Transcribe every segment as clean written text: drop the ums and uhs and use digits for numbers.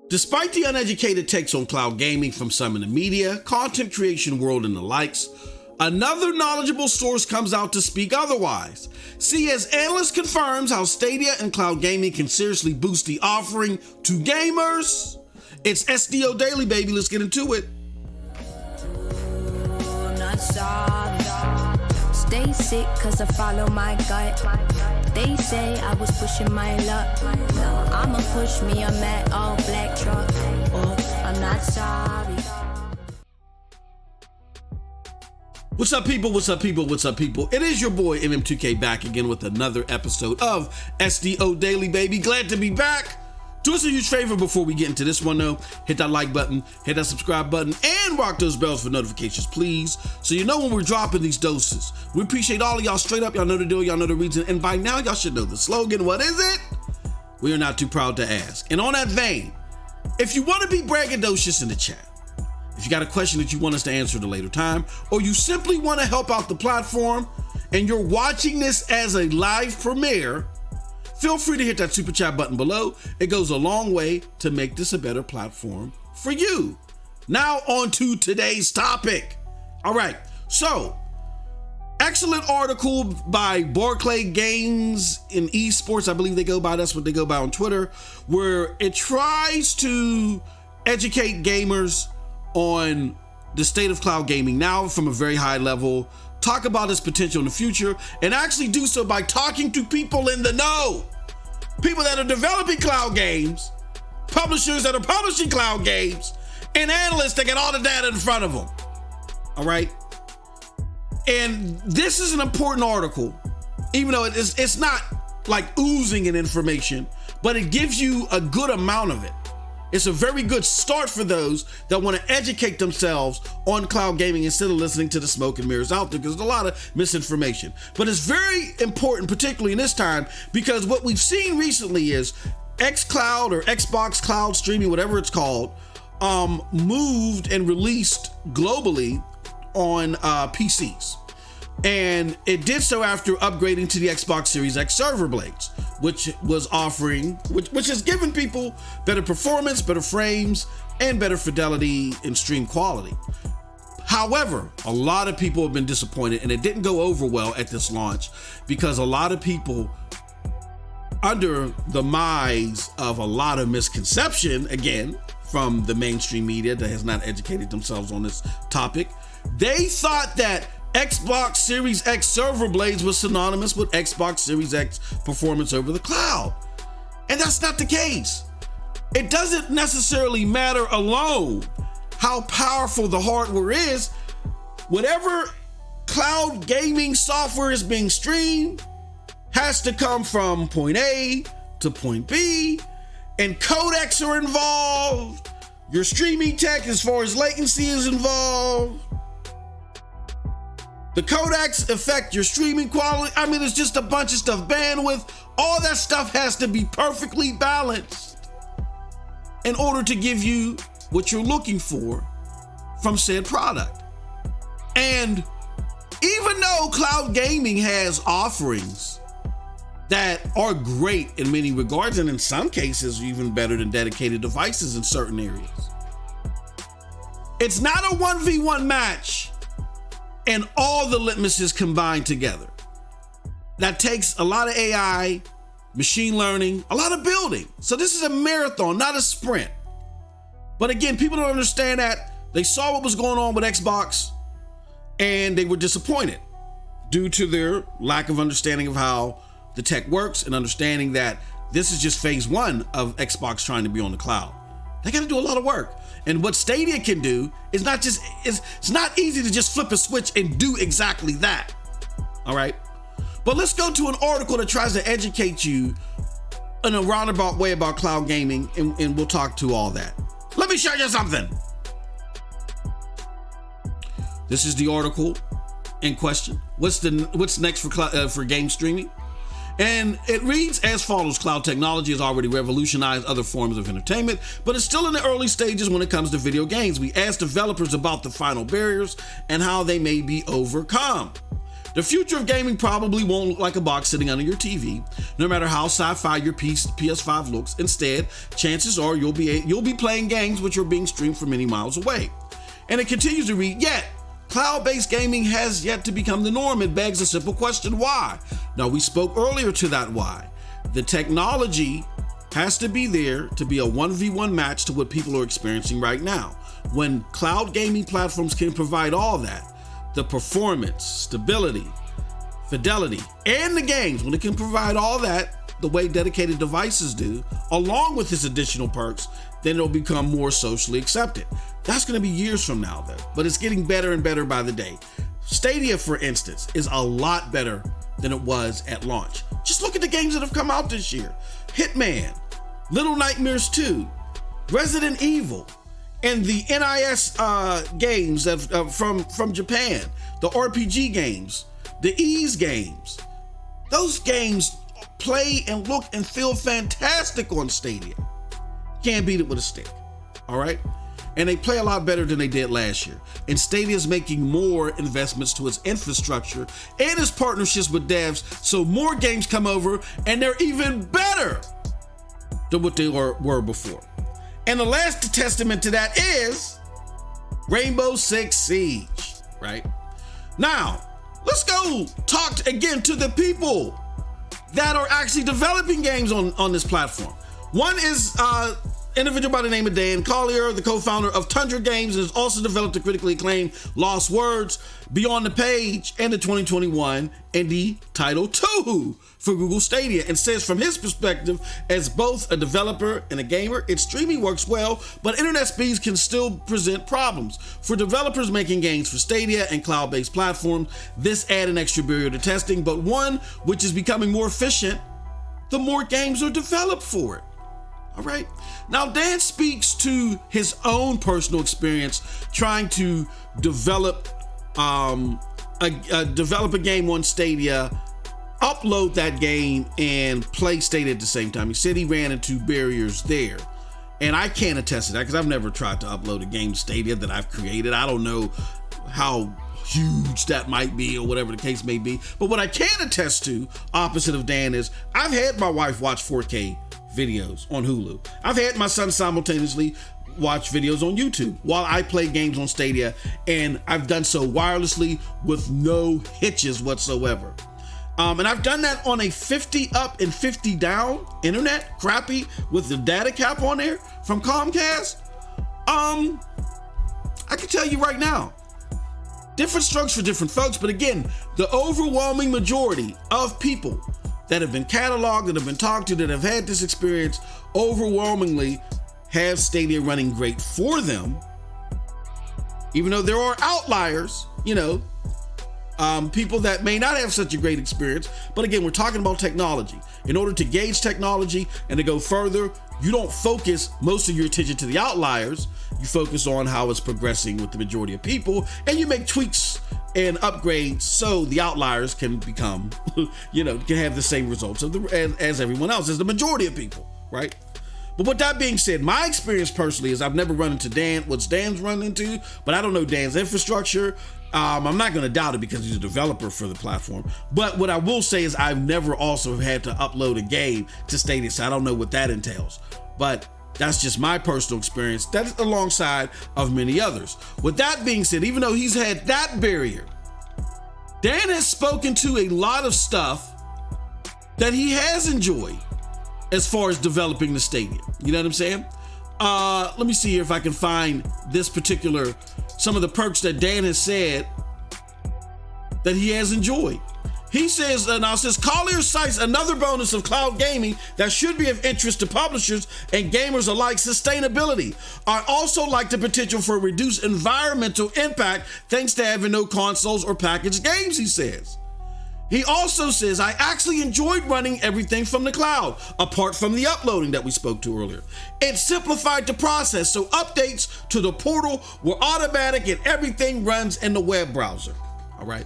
Despite the uneducated takes on cloud gaming from some in the media, content creation world, and the likes, another knowledgeable source comes out to speak otherwise. See, as Analyst confirms how Stadia and cloud gaming can seriously boost the offering to gamers, it's SDO Daily, baby. Let's get into it. Stay sick cause I follow my gut. They say I was pushing my luck. I'ma push me a matte all black truck. Oh, I'm not sorry. What's up, people? What's up, people? What's up, people? It is your boy MM2K back again with another episode of SDO Daily, baby. Glad to be back. Do us a huge favor before we get into this one, though. Hit that like button, hit that subscribe button, and rock those bells for notifications, please, so you know when we're dropping these doses. We appreciate all of y'all straight up. Y'all know the deal. Y'all know the reason. And by now, y'all should know the slogan. What is it? We are not too proud to ask. And on that vein, if you want to be braggadocious in the chat, if you got a question that you want us to answer at a later time, or you simply want to help out the platform, and you're watching this as a live premiere, feel free to hit that super chat button below. It goes a long way to make this a better platform for you. Now on to today's topic. All right, so excellent article by Barclay Games in esports. I believe they go by, that's what they go by on Twitter, where it tries to educate gamers on the state of cloud gaming now from a very high level, talk about its potential in the future, and actually do so by talking to people in the know. People that are developing cloud games, publishers that are publishing cloud games, and analysts that get all the data in front of them. All right? And this is an important article, even though it's not like oozing in information, but it gives you a good amount of it. It's a very good start for those that want to educate themselves on cloud gaming instead of listening to the smoke and mirrors out there, because there's a lot of misinformation. But it's very important, particularly in this time, because what we've seen recently is xCloud or Xbox Cloud Streaming, whatever it's called, moved and released globally on PCs. And it did so after upgrading to the Xbox Series X server blades, which was offering, which has given people better performance, better frames, and better fidelity and stream quality. However, a lot of people have been disappointed, and it didn't go over well at this launch because a lot of people, under the demise of a lot of misconception, again, from the mainstream media that has not educated themselves on this topic, they thought that Xbox Series X server blades was synonymous with Xbox Series X performance over the cloud. And that's not the case. It doesn't necessarily matter alone how powerful the hardware is. Whatever cloud gaming software is being streamed has to come from point A to point B, and codecs are involved. Your streaming tech as far as latency is involved. The codecs affect your streaming quality. I mean, it's just a bunch of stuff. Bandwidth, all that stuff has to be perfectly balanced in order to give you what you're looking for from said product. And even though cloud gaming has offerings that are great in many regards, and in some cases even better than dedicated devices in certain areas, it's not a 1v1 match and all the litmuses combined together. That takes a lot of AI, machine learning, a lot of building. So this is a marathon, not a sprint. But again, people don't understand that. They saw what was going on with Xbox and they were disappointed due to their lack of understanding of how the tech works and understanding that this is just phase one of Xbox trying to be on the cloud. They got to do a lot of work. And what Stadia can do is not just, it's not easy to just flip a switch and do exactly that. All right. But let's go to an article that tries to educate you in a roundabout way about cloud gaming, and we'll talk to all that. Let me show you something. This is the article in question. What's next for game streaming? And it reads as follows: cloud technology has already revolutionized other forms of entertainment, but it's still in the early stages when it comes to video games. We asked developers about the final barriers and how they may be overcome. The future of gaming probably won't look like a box sitting under your TV, no matter how sci-fi your PS5 looks. Instead, chances are you'll be playing games which are being streamed from many miles away. And it continues to read, yet, cloud-based gaming has yet to become the norm. It begs a simple question, why? Now, we spoke earlier to that why. The technology has to be there to be a 1v1 match to what people are experiencing right now. When cloud gaming platforms can provide all that, the performance, stability, fidelity, and the games, when it can provide all that the way dedicated devices do, along with its additional perks, then it'll become more socially accepted. That's going to be years from now, though, but it's getting better and better by the day. Stadia, for instance, is a lot better than it was at launch. Just look at the games that have come out this year. Hitman, Little Nightmares 2, Resident Evil, and the NIS games from Japan, the RPG games, the Ease games. Those games play and look and feel fantastic on Stadia. Can't beat it with a stick, all right? And they play a lot better than they did last year. And Stadia is making more investments to its infrastructure and its partnerships with devs, so more games come over and they're even better than what they were before. And the last testament to that is Rainbow Six Siege, right? Now, let's go talk again to the people that are actually developing games on this platform. One is individual by the name of Dan Collier, the co-founder of Tundra Games, and has also developed the critically acclaimed Lost Words, Beyond the Page, and the 2021 indie title Toho for Google Stadia, and says from his perspective, as both a developer and a gamer, its streaming works well, but internet speeds can still present problems. For developers making games for Stadia and cloud-based platforms, this adds an extra barrier to testing, but one which is becoming more efficient the more games are developed for it. All right. Now, Dan speaks to his own personal experience trying to develop a game on Stadia, upload that game, and play Stadia at the same time. He said he ran into barriers there. And I can't attest to that because I've never tried to upload a game to Stadia that I've created. I don't know how huge that might be or whatever the case may be. But what I can attest to, opposite of Dan, is I've had my wife watch 4K videos on Hulu. I've had my son simultaneously watch videos on YouTube while I play games on Stadia, and I've done so wirelessly with no hitches whatsoever. And I've done that on a 50 up and 50 down internet, crappy, with the data cap on there from Comcast. I can tell you right now, different strokes for different folks, but again, the overwhelming majority of people that have been cataloged, that have been talked to, that have had this experience, overwhelmingly have Stadia running great for them. Even though there are outliers, people that may not have such a great experience. But again, we're talking about technology. In order to gauge technology and to go further, you don't focus most of your attention to the outliers. You focus on how it's progressing with the majority of people, and you make tweaks and upgrades so the outliers can become, can have the same results as everyone else, as the majority of people, right? But with that being said, my experience personally is I've never run into what's Dan's run into, but I don't know Dan's infrastructure. I'm not going to doubt it because he's a developer for the platform. But what I will say is I've never also had to upload a game to Stadia, so I don't know what that entails. But that's just my personal experience. That's alongside of many others. With that being said, even though he's had that barrier, Dan has spoken to a lot of stuff that he has enjoyed as far as developing the Stadia. You know what I'm saying? Let me see here if I can find this particular, some of the perks that Dan has said that he has enjoyed. He says, Collier cites another bonus of cloud gaming that should be of interest to publishers and gamers alike: sustainability. I also like the potential for reduced environmental impact thanks to having no consoles or packaged games, he says. He also says, I actually enjoyed running everything from the cloud, apart from the uploading that we spoke to earlier. It simplified the process, so updates to the portal were automatic and everything runs in the web browser. All right.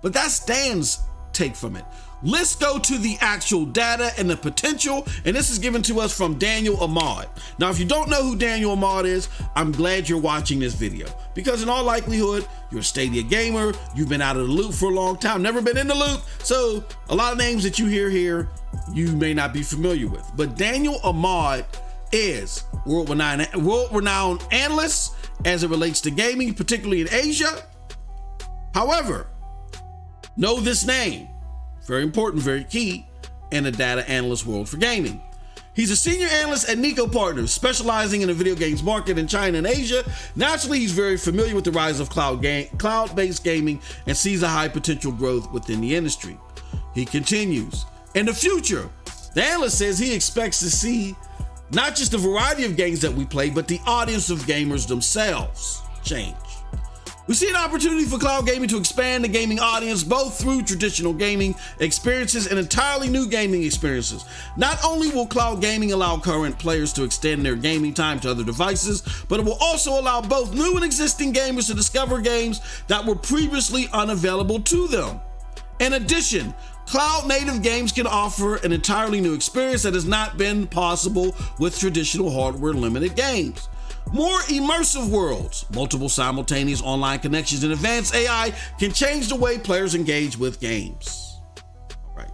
But that's Dan's take from it. let's go to the actual data and the potential, and this is given to us from Daniel Ahmad. Now, if you don't know who Daniel Ahmad is, I'm glad you're watching this video, because in all likelihood, you're a Stadia gamer, you've been out of the loop for a long time, never been in the loop, so a lot of names that you hear here, you may not be familiar with. But Daniel Ahmad is world-renowned analyst as it relates to gaming, particularly in Asia. However, know this name. Very important, very key in the data analyst world for gaming. He's a senior analyst at Niko Partners, specializing in the video games market in China and Asia. Naturally, he's very familiar with the rise of cloud-based gaming and sees a high potential growth within the industry. He continues, in the future, the analyst says he expects to see not just the variety of games that we play, but the audience of gamers themselves change. We see an opportunity for cloud gaming to expand the gaming audience, both through traditional gaming experiences and entirely new gaming experiences. Not only will cloud gaming allow current players to extend their gaming time to other devices, but it will also allow both new and existing gamers to discover games that were previously unavailable to them. In addition, cloud native games can offer an entirely new experience that has not been possible with traditional hardware limited games. More immersive worlds, multiple simultaneous online connections, and advanced AI can change the way players engage with games. Right.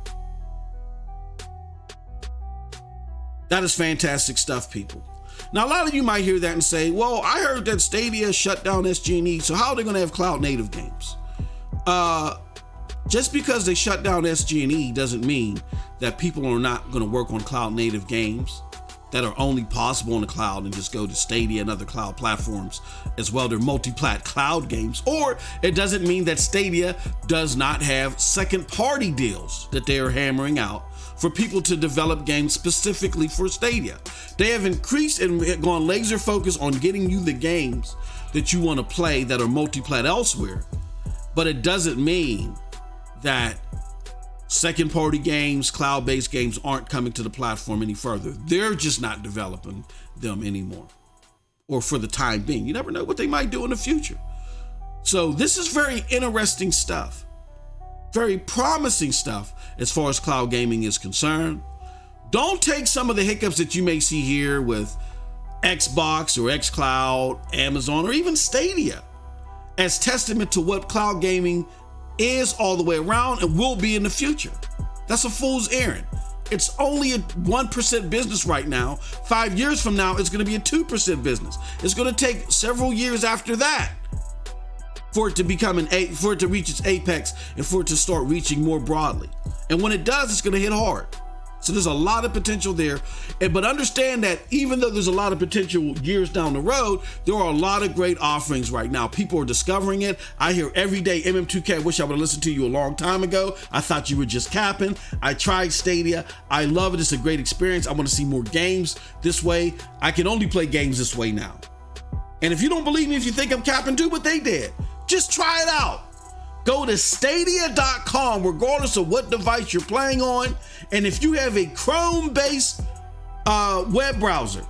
That is fantastic stuff, people. Now, a lot of you might hear that and say, well, I heard that Stadia shut down SG&E, so how are they going to have cloud native games? Just because they shut down SG&E doesn't mean that people are not going to work on cloud native games that are only possible in the cloud and just go to Stadia and other cloud platforms as well. They're multi-plat cloud games. Or it doesn't mean that Stadia does not have second-party deals that they are hammering out for people to develop games specifically for Stadia. They have increased and gone laser focused on getting you the games that you want to play that are multi-plat elsewhere. But it doesn't mean that second-party games, cloud-based games aren't coming to the platform any further. They're just not developing them anymore, or for the time being. You never know what they might do in the future. So this is very interesting stuff, very promising stuff as far as cloud gaming is concerned. Don't take some of the hiccups that you may see here with Xbox or xCloud, Amazon, or even Stadia as testament to what cloud gaming is all the way around and will be in the future. That's a fool's errand. It's only a 1% business right now. 5 years from now, it's going to be a 2% business. It's going to take several years after that for it to for it to reach its apex and for it to start reaching more broadly. And when it does, it's going to hit hard. So there's a lot of potential there. But understand that even though there's a lot of potential years down the road, there are a lot of great offerings right now. People are discovering it. I hear every day, MM2K, I wish I would have listened to you a long time ago. I thought you were just capping. I tried Stadia. I love it. It's a great experience. I want to see more games this way. I can only play games this way now. And if you don't believe me, if you think I'm capping, do what they did. Just try it out. Go to stadia.com, regardless of what device you're playing on. And if you have a Chrome-based web browser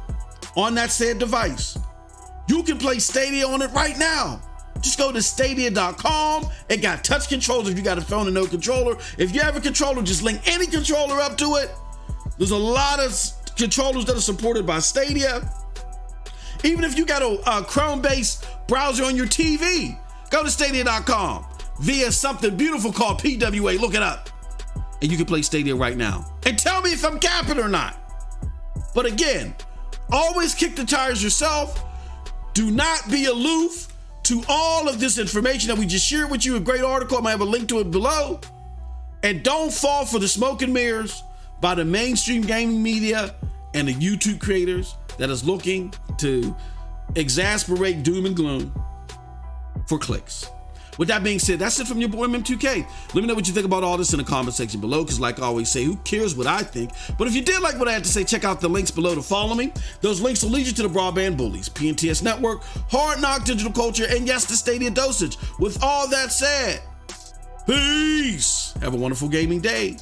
on that said device, you can play Stadia on it right now. Just go to stadia.com. It got touch controls if you got a phone and no controller. If you have a controller, just link any controller up to it. There's a lot of controllers that are supported by Stadia. Even if you got a Chrome-based browser on your TV, go to stadia.com. Via something beautiful called PWA, look it up. And you can play Stadia right now. And tell me if I'm capping or not. But again, always kick the tires yourself. Do not be aloof to all of this information that we just shared with you. A great article, I might have a link to it below. And don't fall for the smoke and mirrors by the mainstream gaming media and the YouTube creators that is looking to exasperate doom and gloom for clicks. With that being said, that's it from your boy MM2K. Let me know what you think about all this in the comment section below, because like I always say, who cares what I think? But if you did like what I had to say, check out the links below to follow me. Those links will lead you to the Broadband Bullies, PNTS Network, Hard Knock Digital Culture, and yes, the Stadia Dosage. With all that said, peace. Have a wonderful gaming day.